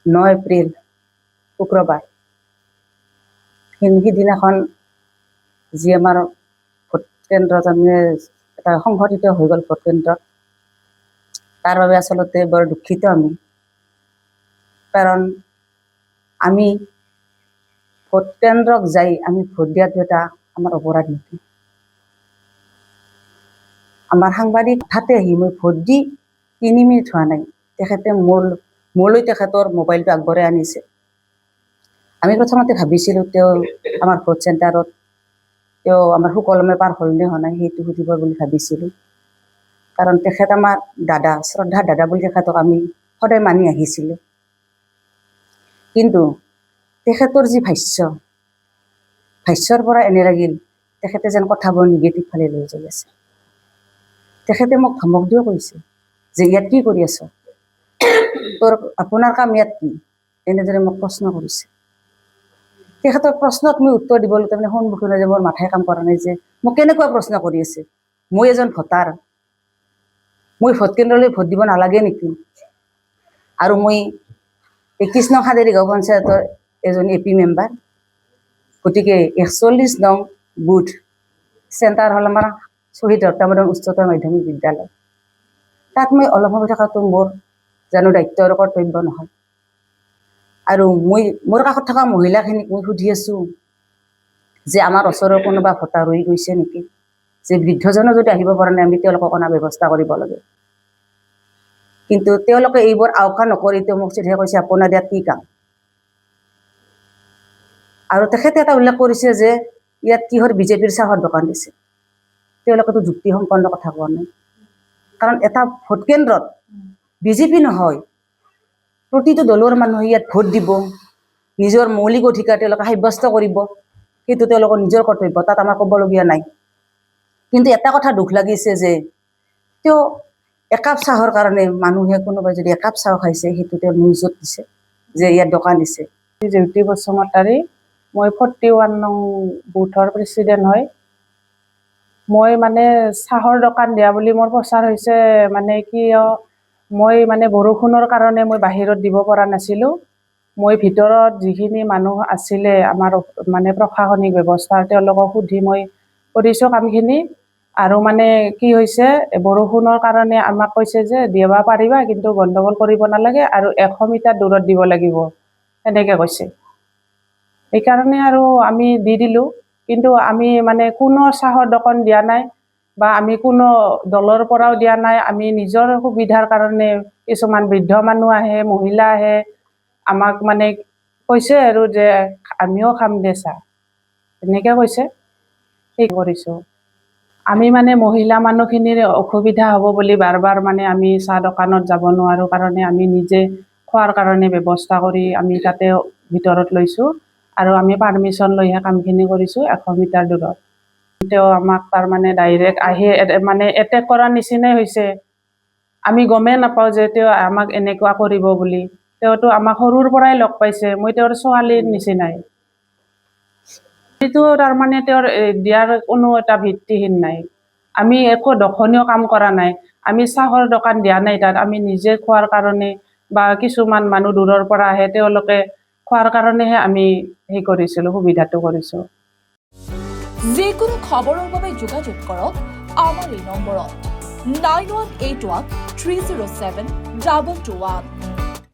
9 এপ্ৰিল শুক্ৰবাৰ সিদিনাখন যি আমাৰ ভোট কেন্দ্ৰ তাৰমানে এটা সংঘটিত হৈ গ'ল ভোট কেন্দ্ৰত, তাৰ বাবে আচলতে বৰ দুখিত আমি। কাৰণ আমি ভোট কেন্দ্ৰক যাই আমি ভোট দিয়াটো এটা আমাৰ অপৰাধ নেকি? আমাৰ সাংবাদিক হঠাতে আহি মই ভোট দি 3 মিনিট হোৱা নাই তেখেতে মোলৈ তেখেতৰ মোবাইলটো আগবঢ়াই আনিছে। আমি প্ৰথমতে ভাবিছিলোঁ তেওঁ আমাৰ ভোট চেণ্টাৰত তেওঁ আমাৰ সুকলমে পাৰ হ'লনে হোৱা নাই সেইটো সুধিব বুলি ভাবিছিলোঁ। কাৰণ তেখেত আমাৰ দাদা, শ্ৰদ্ধাৰ দাদা বুলি তেখেতক আমি সদায় মানি আহিছিলোঁ। কিন্তু তেখেতৰ যি ভাষ্যৰ পৰা এনে লাগিল তেখেতে যেন কথাবোৰ নিগেটিভ ফালে লৈ যাই আছে। তেখেতে মোক ধমক দিও কৈছে যে ইয়াত কি কৰি আছ, আপোনাৰ কাম ইয়াত কি, এনেদৰে মোক প্ৰশ্ন কৰিছে। তেখেতৰ প্ৰশ্নত মই উত্তৰ দিবলৈ তাৰমানে সন্মুখীন হৈ মোৰ মাথাই কাম কৰা নাই যে মোক কেনেকুৱা প্ৰশ্ন কৰি আছে। মই এজন ভোটাৰ, মই ভোট কেন্দ্ৰলৈ ভোট দিব নালাগে নেকি? আৰু মই 21 নং হাজেৰি গাঁও পঞ্চায়তৰ এজন AP মেম্বাৰ, গতিকে 41 নং বুথ চেণ্টাৰ হ'ল আমাৰ শ্বহীদ হত্যামদন উচ্চতৰ মাধ্যমিক বিদ্যালয়। তাত মই অলপ সময় থকাটো মোৰ জানো দায়িত্ব আৰু কৰ্তব্য নহয়। আৰু মোৰ কাষত থকা মহিলাখিনিক মই সুধি আছোঁ যে আমাৰ ওচৰৰ কোনোবা ভোটাৰ হৈ গৈছে নেকি, যে বৃদ্ধজনো যদি আহিব পৰা নাই আমি তেওঁলোকক অনা ব্যৱস্থা কৰিব লাগে। কিন্তু তেওঁলোকে এইবোৰ আওকাণ নকৰি তেওঁ মোক চিধাই কৈছে আপোনাৰ ইয়াত কি কাম। আৰু তেখেতে এটা উল্লেখ কৰিছে যে ইয়াত কিহৰ বিজেপিৰ চাহৰ দোকান দিছে। তেওঁলোকেতো যুক্তিসম্পন্ন কথা কোৱা নাই। কাৰণ এটা ভোট কেন্দ্ৰত বিজেপি নহয়, প্ৰতিটো দলৰ মানুহে ইয়াত ভোট দিব, নিজৰ মৌলিক অধিকাৰ তেওঁলোকে সাব্যস্ত কৰিব, সেইটো তেওঁলোকৰ নিজৰ কৰ্তব্য, তাত আমাৰ ক'বলগীয়া নাই। কিন্তু এটা কথা দুখ লাগিছে যে তেওঁ একাপ চাহৰ কাৰণে মানুহে কোনোবাই যদি একাপ চাহ খাইছে সেইটো তেওঁ নিউজত দিছে যে ইয়াত দোকান দিছে। জেউতি বসুমতাৰী, মই 41 নং বুথৰ প্ৰেচিডেণ্ট হয়। মই মানে চাহৰ দোকান দিয়া বুলি মোৰ প্ৰচাৰ হৈছে মানে কিয়, মই মানে বৰষুণৰ কাৰণে মই বাহিৰত দিব পৰা নাছিলোঁ। মই ভিতৰত যিখিনি মানুহ আছিলে আমাৰ মানে প্ৰশাসনিক ব্যৱস্থাৰ তেওঁলোকক সুধি মই কৰিছোঁ কামখিনি। আৰু মানে কি হৈছে বৰষুণৰ কাৰণে আমাক কৈছে যে দিব পাৰিবা কিন্তু গণ্ডগোল কৰিব নালাগে আৰু 100 মিটাৰ দূৰত দিব লাগিব, এনেকৈ কৈছে। সেইকাৰণে আৰু আমি দি দিলোঁ। কিন্তু আমি মানে কোনো চাহৰ দোকান দিয়া নাই বা আমি কোনো দলৰ পৰাও দিয়া নাই। আমি নিজৰ সুবিধাৰ কাৰণে কিছুমান বৃদ্ধ মানুহ আহে, মহিলা আহে, আমাক মানে কৈছে আৰু যে আমিও খাম দে চাহ, এনেকৈ কৈছে, সেই কৰিছোঁ। আমি মানে মহিলা মানুহখিনিৰ অসুবিধা হ'ব বুলি বাৰ বাৰ মানে আমি চাহ দোকানত যাব নোৱাৰোঁ কাৰণে আমি নিজে খোৱাৰ কাৰণে ব্যৱস্থা কৰি আমি তাতে ভিতৰত লৈছোঁ আৰু আমি পাৰ্মিশ্যন লৈহে কামখিনি কৰিছোঁ 100 মিটাৰ দূৰত। তেওঁ আমাক তাৰমানে ডাইৰেক্ট আহি মানে এটেক কৰাৰ নিচিনাই হৈছে। আমি গমেই নাপাওঁ যে তেওঁ আমাক এনেকুৱা কৰিব বুলি। তেওঁতো আমাক সৰুৰ পৰাই লগ পাইছে, মই তেওঁৰ ছোৱালীৰ নিচিনাই। এইটো তাৰমানে তেওঁৰ দিয়াৰ কোনো এটা ভিত্তিহীন নাই। আমি একো দখনীয় কাম কৰা নাই, আমি চাহৰ দোকান দিয়া নাই তাত, আমি নিজে খোৱাৰ কাৰণে বা কিছুমান মানুহ দূৰৰ পৰা আহে তেওঁলোকে খোৱাৰ কাৰণেহে আমি সেই কৰিছিলোঁ, সুবিধাটো কৰিছোঁ। যিকোনো খবৰৰ বাবে যোগাযোগ কৰক আমাৰ এই নম্বৰত 9181 307 221।